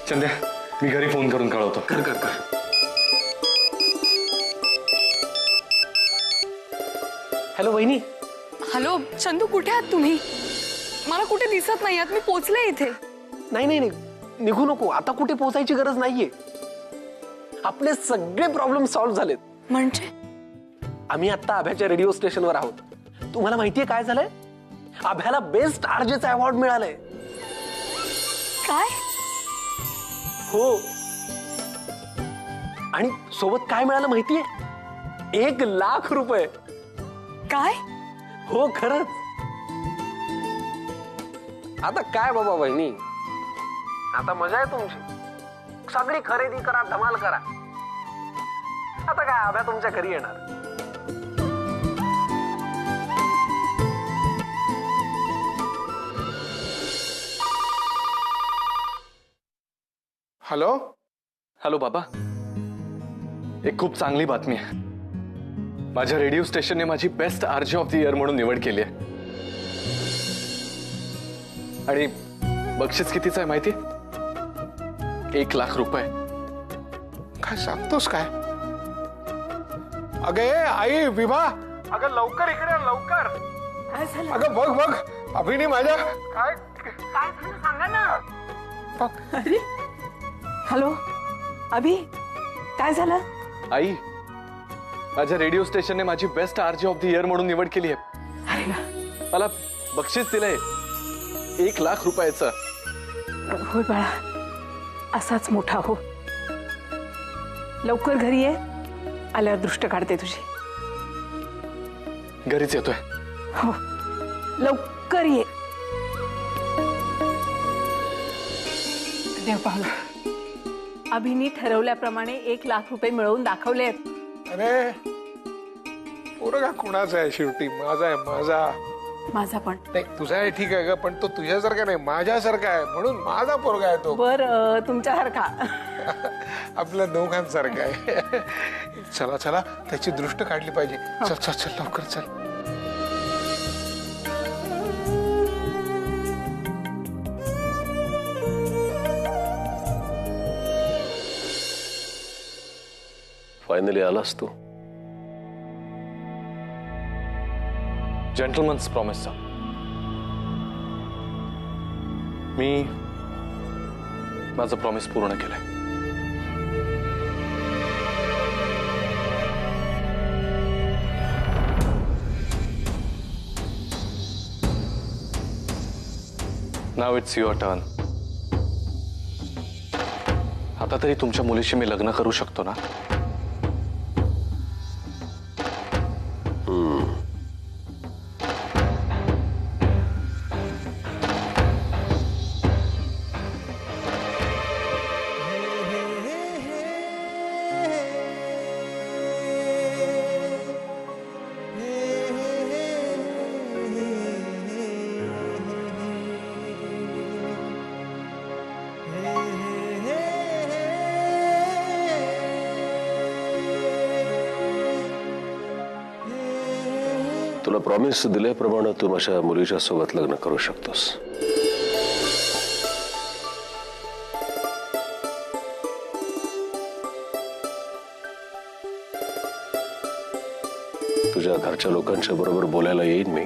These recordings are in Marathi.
चंद्या, मी घरी फोन करून कळवतो. कर कर कर. हॅलो वहिनी. हॅलो चंदू, कुठे आहात तुम्ही? मला कुठे दिसत नाही आहात. मी पोहोचले इथे. नाही नाही नाही, निघू नको. आता कुठे पोहोचायची गरज नाहीये. आपले सगळे प्रॉब्लेम सॉल्व्ह झालेत. म्हणजे आम्ही आता आभ्याच्या रेडिओ स्टेशनवर आहोत. तुम्हाला माहितीये काय झालंय? आभ्याला बेस्ट आरजेचा अवॉर्ड मिळालाय. काय? हो. आणि सोबत काय मिळालं माहितीये? 1,00,000 रुपये. काय? हो खरंच. आता काय बाबा वहिनी, आता मजा आहे तुमची. सगळी खरेदी करा, धमाल करा. आता काय आभ्या तुमच्या घरी येणार. हॅलो. हॅलो बाबा, एक खूप चांगली बातमी आहे. माझ्या रेडिओ स्टेशनने माझी best RJ of the year म्हणून निवड केली आहे. आणि बक्षीस कितीचं आहे माहिती? 1,00,000 रुपये. काय सांगतोस काय? अगे आई विभा, अगं लवकर इकडे ये, लवकर. काय झालं? अगं बघ बघ, अभिनी माझ्या काय काय झालं सांगा ना. बघ. अरे हॅलो अभि, काय झालं? आई, माझ्या रेडिओ स्टेशनने माझी best RJ of the year म्हणून निवड केली आहे. अरे वा. मला बक्षीस दिलंय 1,00,000 रुपयाचं. होय बाळा, असाच मोठा हो. लवकर घरी ये, आल्यावर दृष्ट काढते तुझी. घरीच येतोय. हो, लवकर ये. देव पाहला, अभिनी ठरवल्याप्रमाणे 1,00,000 रुपये मिळवून दाखवलेत. अरे पोरगा कुणाचा आहे शेवटी? माझा आहे, माझा. माझा पण. नाही तुझा आहे ठीक आहे ग, पण तो तुझ्यासारखा नाही, माझ्यासारखा आहे. म्हणून माझा पोरगा आहे तो. बर, तुमच्यासारखा. आपल्या दोघांसारखा आहे. चला चला, त्याची दृष्ट काढली पाहिजे. चल चल चल, लवकर चल. फायनली आलास तू. जेंटलमन्स प्रॉमिस. मी माझं प्रॉमिस पूर्ण केलंय. नाव इट्स युअर टर्न. आता तरी तुमच्या मुलीशी मी लग्न करू शकतो ना? तुला प्रॉमिस दिल्याप्रमाणे तू माझ्या मुलीच्या सोबत लग्न करू शकतोस. तुझ्या घरच्या लोकांच्या बरोबर बोलायला येईन मी.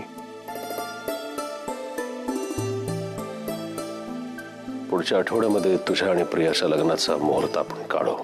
पुढच्या आठवड्यामध्ये तुझ्या आणि प्रियाच्या लग्नाचा मुहूर्त आपण काढू.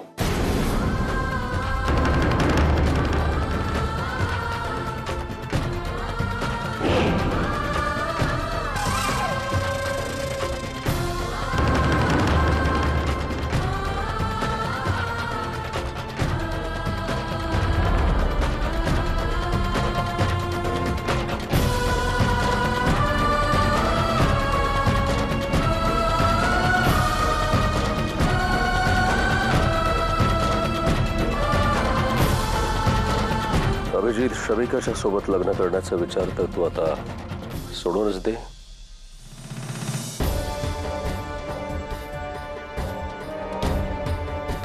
अभिजीत, श्रमिकाच्या सोबत लग्न करण्याचा विचार तर तू आता सोडूनच दे.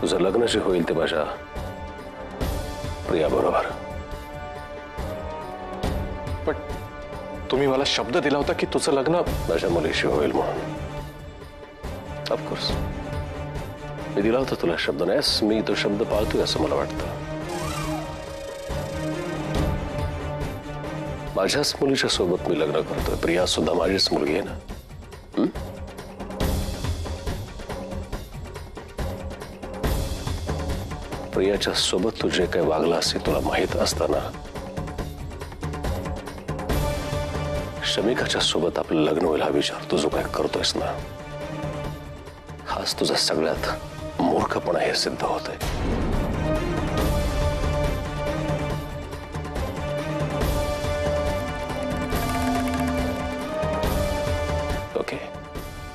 तुझं लग्न जे होईल ते माझ्या प्रियाबरोबर. पण तुम्ही मला शब्द दिला होता की तुझं लग्न माझ्या मुलीशी होईल म्हणून. ऑफकोर्स मी दिला होता तुला शब्द नाहीस, मी तो शब्द पाळतोय असं मला वाटतं. माझ्याच मुलीच्या सोबत मी लग्न करतोय. प्रिया सुद्धा माझीच मुलगी आहे ना. प्रियाच्या सोबत तू जे काही वागला असे तुला माहित असताना शमिकाच्या सोबत आपलं लग्न होईल हा विचार तू जो काय करतोयस ना, हाच तुझा सगळ्यात मूर्खपणा हे सिद्ध होतंय. ओके,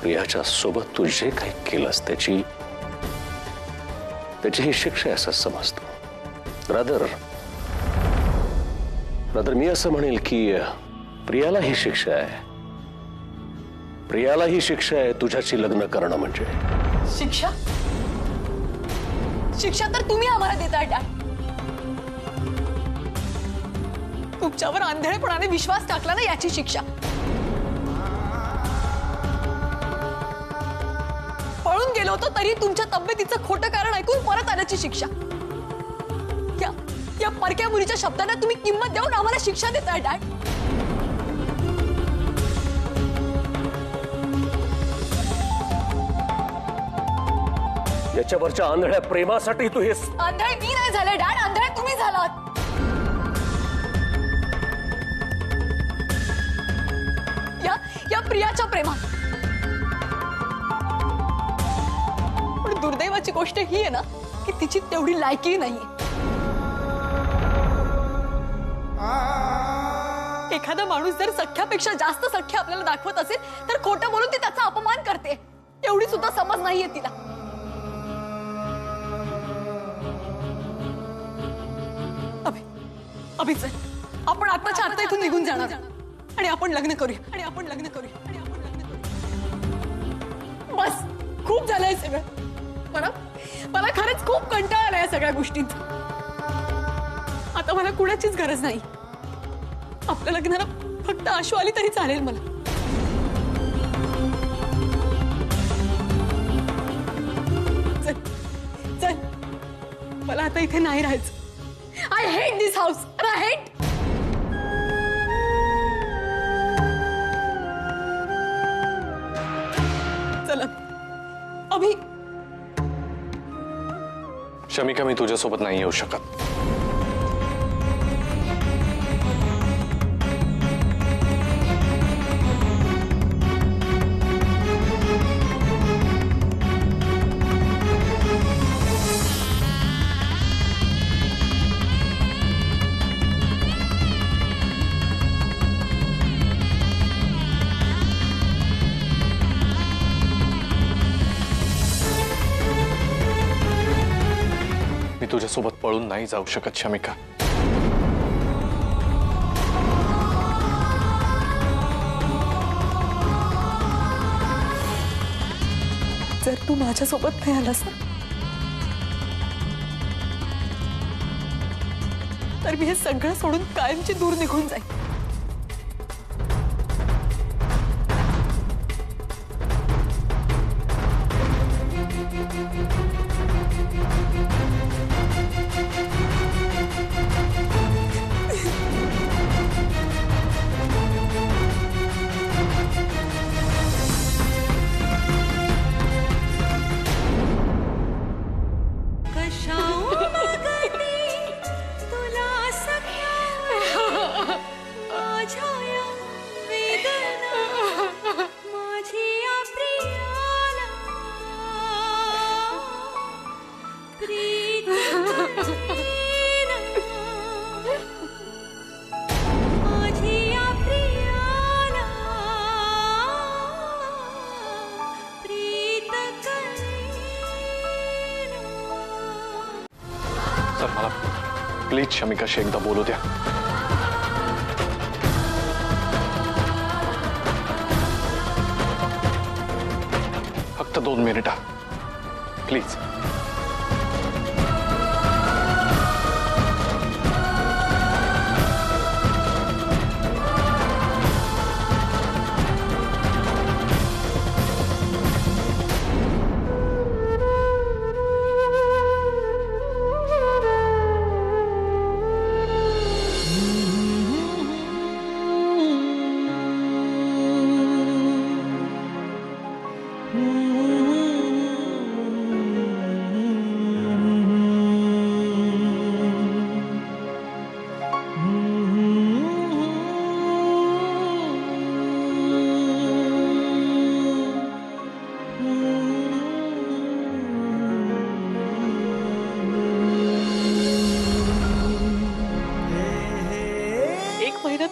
प्रियाच्या सोबत तू जे काही केलंस त्याची ही शिक्षा आहे असं समजतो. रादर मी असं म्हणेल की प्रियाला ही शिक्षा आहे. प्रियाला ही शिक्षा आहे तुझ्याशी लग्न करणं म्हणजे. शिक्षा? शिक्षा तर तुम्ही आम्हाला देताय डॅड. तुमच्यावर आंधळेपणाने विश्वास टाकला ना, याची शिक्षा. पळून गेलो होतो तरी तुमच्या तब्येतीचं खोटं कारण ऐकून परत आल्याची शिक्षा. या परक्या मुलीच्या शब्दांना तुम्ही किंमत देऊन आम्हाला शिक्षा देताय डॅड. याच्यावरच्या आंधळ्या प्रेमासाठी तू हे आंधळे मी नाही झाले डॅड, आंधळे तुम्ही झालात. या प्रियाच्या प्रेमात. पण दुर्दैवाची गोष्ट ही आहे ना की तिची तेवढी लायकी नाहीये. एखादा माणूस जर सख्यापेक्षा जास्त सख्य आपल्याला दाखवत असेल तर खोटं बोलून ती त्याचा अपमान करते. एवढी सुद्धा समज नाहीये तिला. अभि चल, आपण आत्ताच्या आत्ता इथून निघून जाणार आणि आपण लग्न करूया. बस, खूप झालंय सगळं. मला खरंच खूप कंटाळा आलाय या सगळ्या गोष्टींचा. आता मला कुणाचीच गरज नाही. आपल्या लग्नाला फक्त आशू आली तरी चालेल मला. चल, मला आता इथे नाही राहायचं. I hate this house and I hate. चला अभि. शमिका, मी तुझ्यासोबत नाही येऊ शकत. तुझ्यासोबत पळून नाही जाऊ शकत शमिका. जर तू माझ्यासोबत नाही आलास ना तर मी हे सगळं सोडून कायमची दूर निघून जाईन. सर, मला प्लीज शमिकाशी एकदा बोलू द्या. फक्त 2 मिनिटं प्लीज.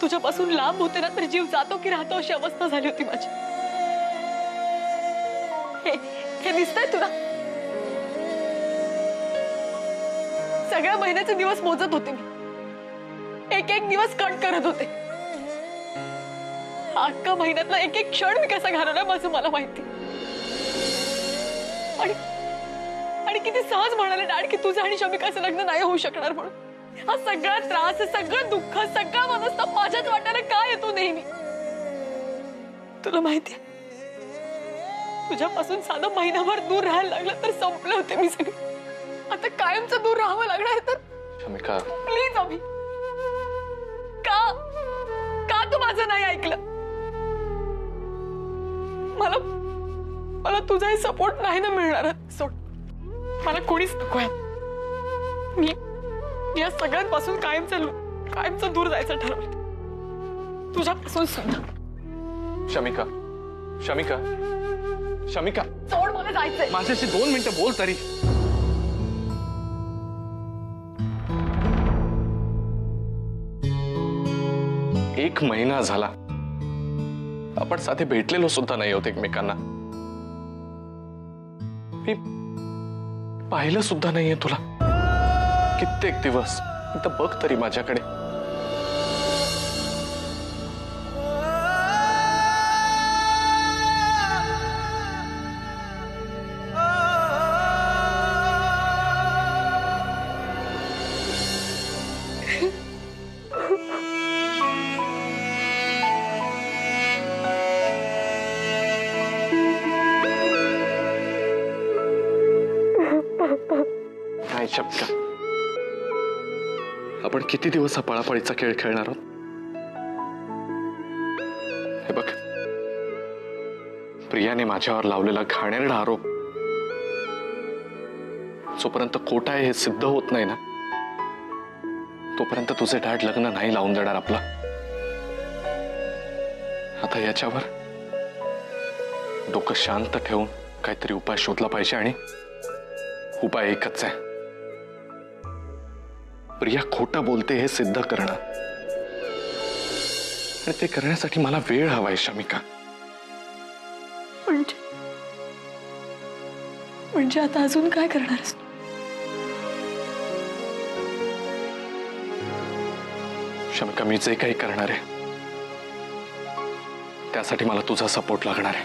तुझ्यापासून लांब होते ना तर जीव जातो की राहतो अशी अवस्था झाली होती माझी. हे दिसतंय तुला? सगळ्या महिन्याचे दिवस मोजत होते मी. एक एक दिवस कट करत होते. अख्खा महिन्यातला एक एक क्षण मी कसा घालवलाय माझं मला माहिती. आणि किती सहज म्हणाले डॅड की तुझं आणि शमिकाचं लग्न नाही होऊ शकणार म्हणून. हा सगळा त्रास, सगळं दुःख, सगळा मनस्ताप माझ्याच वाट्याला काय येतो नेहमी. तुला माहितीये तुझ्यापासून साधं महिनाभर दूर राहायला लागलं तर संपले होते मी सगळे. आता कायमचं दूर राहावं लागणार तर शमिका, प्लीज अभि, का तू माझं नाही ऐकलं? मला तुझाही सपोर्ट नाही ना मिळणार. सोड, मला कोणीच नको आहे. मी या सगळ्यांपासून कायमचं दूर जायचं ठरवलं, तुझ्यापासून सुद्धा. शमिका, शमिका, शमिका, सोड, मला जायचंय. माझ्याशी 2 मिनिटं बोल तरी. एक महिना झाला आपण साधे भेटलेलो सुद्धा नाही होत एकमेकांना. मी पाहिलं सुद्धा नाहीये तुला कित्येक दिवस. इथं बघ तरी माझ्याकडे. काय शब्द, आपण किती दिवस हा पळापळीचा खेळ खेळणार आहोत? हे बघ, प्रियाने माझ्यावर लावलेला घाणेरडा आरोप जोपर्यंत खोटा आहे हे सिद्ध होत नाही ना तोपर्यंत तुझे डॅड लग्न नाही लावून देणार आपला. आता याच्यावर डोकं शांत ठेवून काहीतरी उपाय शोधला पाहिजे. आणि उपाय एकच आहे, प्रिया खोटं बोलते हे सिद्ध करणं. आणि ते करण्यासाठी मला वेळ हवाय शमिका. म्हणजे आता अजून काय करणारस? शमिका, मी जे काही करणार आहे त्यासाठी मला तुझा सपोर्ट लागणार आहे.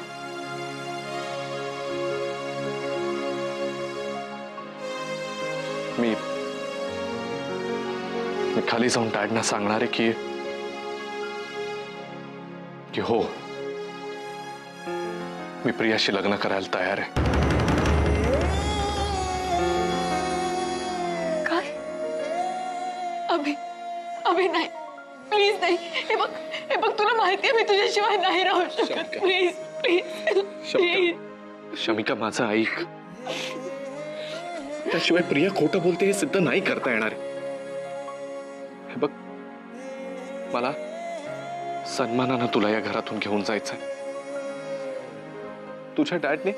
मी खाली जाऊन डॅडना सांगणार आहे की हो, मी प्रियाशी लग्न करायला तयार आहे. काय? अभि नाही, प्लीज नाही. हे बघ तुला माहितीये मी तुझ्याशिवाय नाही राहू शकत. Please please. शमिका, माझं ऐक. त्याशिवाय प्रिया खोटं बोलते हे सिद्ध नाही करता येणार. हे बघ, मला सन्मानानं तुला या घरातून घेऊन जायचंय. तुझ्या डॅडने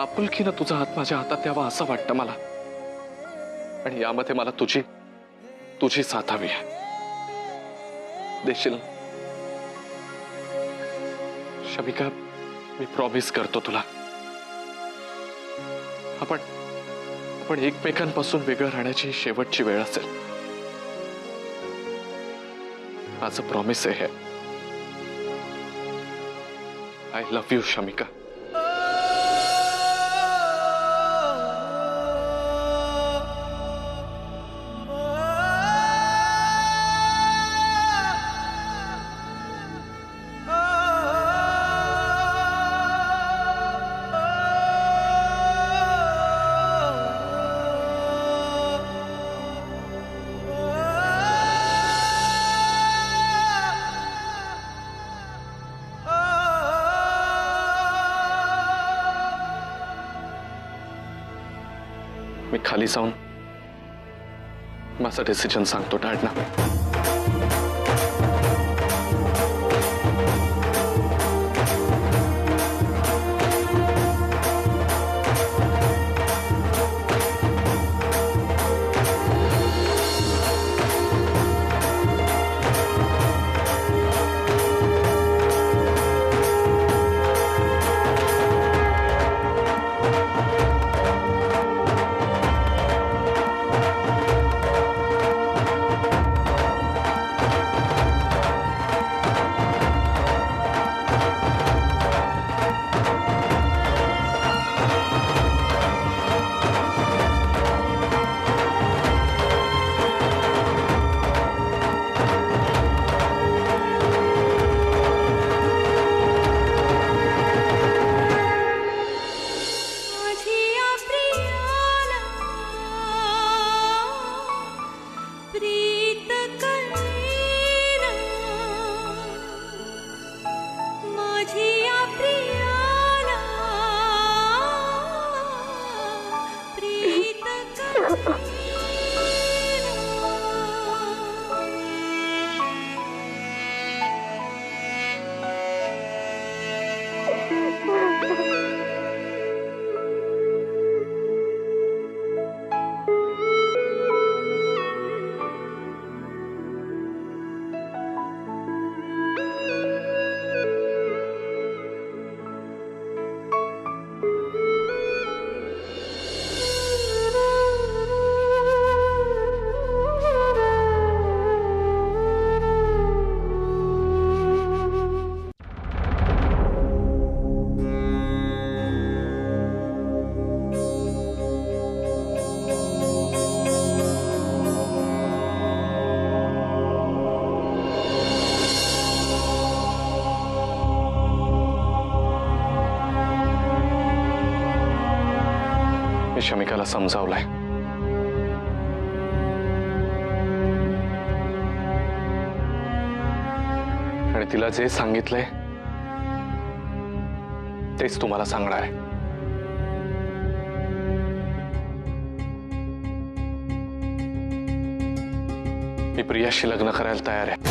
आपुलकीनं तुझा हात माझ्या हातात द्यावा असं वाटतं मला. आणि यामध्ये मला तुझी साथ हवी आहे. देशील शमिका? मी प्रॉमिस करतो तुला, आपण एकमेकांपासून वेगळं राहण्याची शेवटची वेळ असेल. माझं प्रॉमिस आहे. I love you Shamika. मी खाली जाऊन माझा डिसिजन सांगतो डॅडना. मी शमिकाला समजावलंय. आणि तिला जे सांगितलंय तेच तुम्हाला सांगणार आहे. मी प्रियाशी लग्न करायला तयार आहे.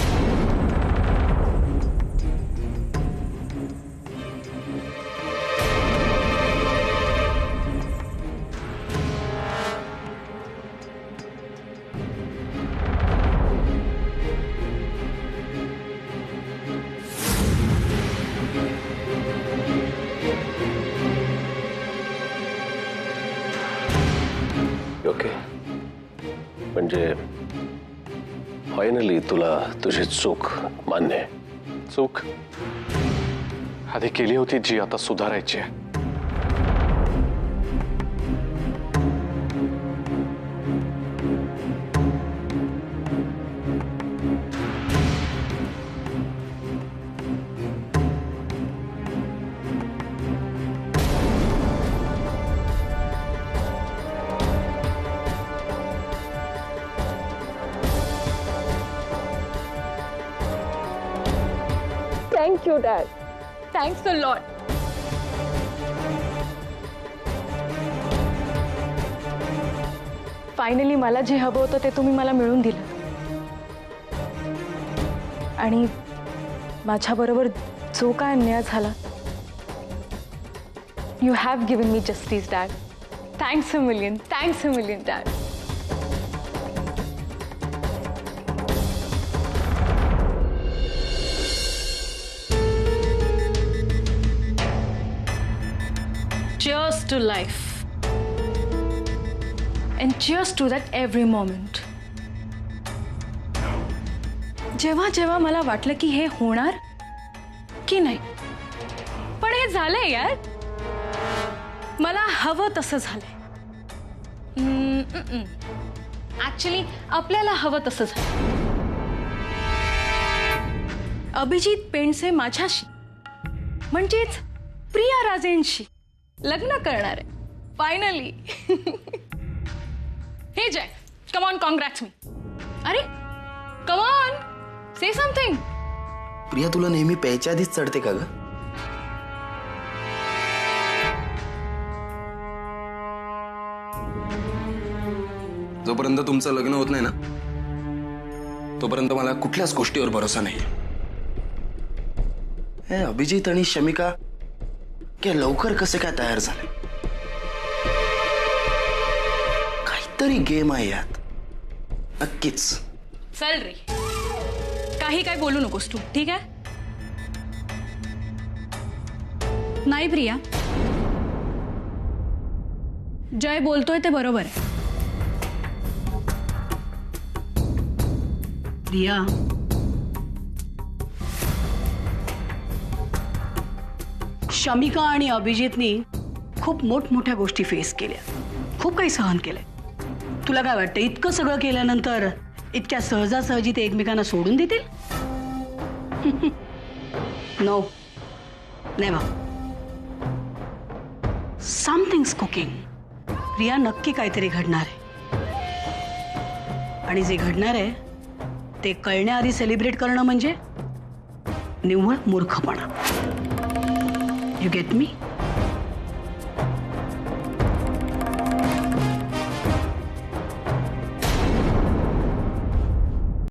ओके, म्हणजे फायनली तुला तुझी चूक मान्य आहे. चूक आधी केली होती जी आता सुधारायची आहे. Thank you, Dad. Thanks a lot. Finally मला जे हवं होतं ते तुम्ही मला मिळवून दिलं. आणि माझ्याबरोबर जो काय अन्याय झाला, you have given me justice, dad. Thanks a million. Thanks a million, dad. Cheers to life. And cheers to that every moment. जेव्हा जेव्हा मला वाटलं की हे होणार की नाही, पण हे झालंय यार. मला हवं तसं झालंय. ऍक्च्युली आपल्याला हवं तसं झालं. अभिजित पेंडसे माझ्याशी म्हणजेच प्रिया राजेंशी लग्न करणार आहे फायनली. हे जय, कम ऑन, कॉन्ग्रॅट्स मी. अरे come on, say something. Priya, तुला नेहमी प्यायच्या आधीच चढते का ग? जोपर्यंत तुमचं लग्न होत नाही ना, तोपर्यंत मला कुठल्याच गोष्टीवर भरोसा नाही. हे अभिजित आणि शमिका क्या लवकर कसे काय तयार झाले? काहीतरी गेम आहे यात नक्कीच. चल रे, काही काय बोलू नकोस तू, ठीक आहे? नाही प्रिया, जय बोलतोय ते बरोबर आहे. प्रिया, शमिका आणि अभिजितनी खूप मोठमोठ्या गोष्टी फेस केल्या, खूप काही सहन केलंय. तुला काय वाटतं, इतकं सगळं केल्यानंतर इतक्या सहजासहजी ते एकमेकांना सोडून देतील? No, never. Something's cooking. Priya, नक्की काहीतरी घडणार आहे. आणि जे घडणार आहे ते कळण्याआधी सेलिब्रेट करणं म्हणजे निव्वळ मूर्खपणा. You get me?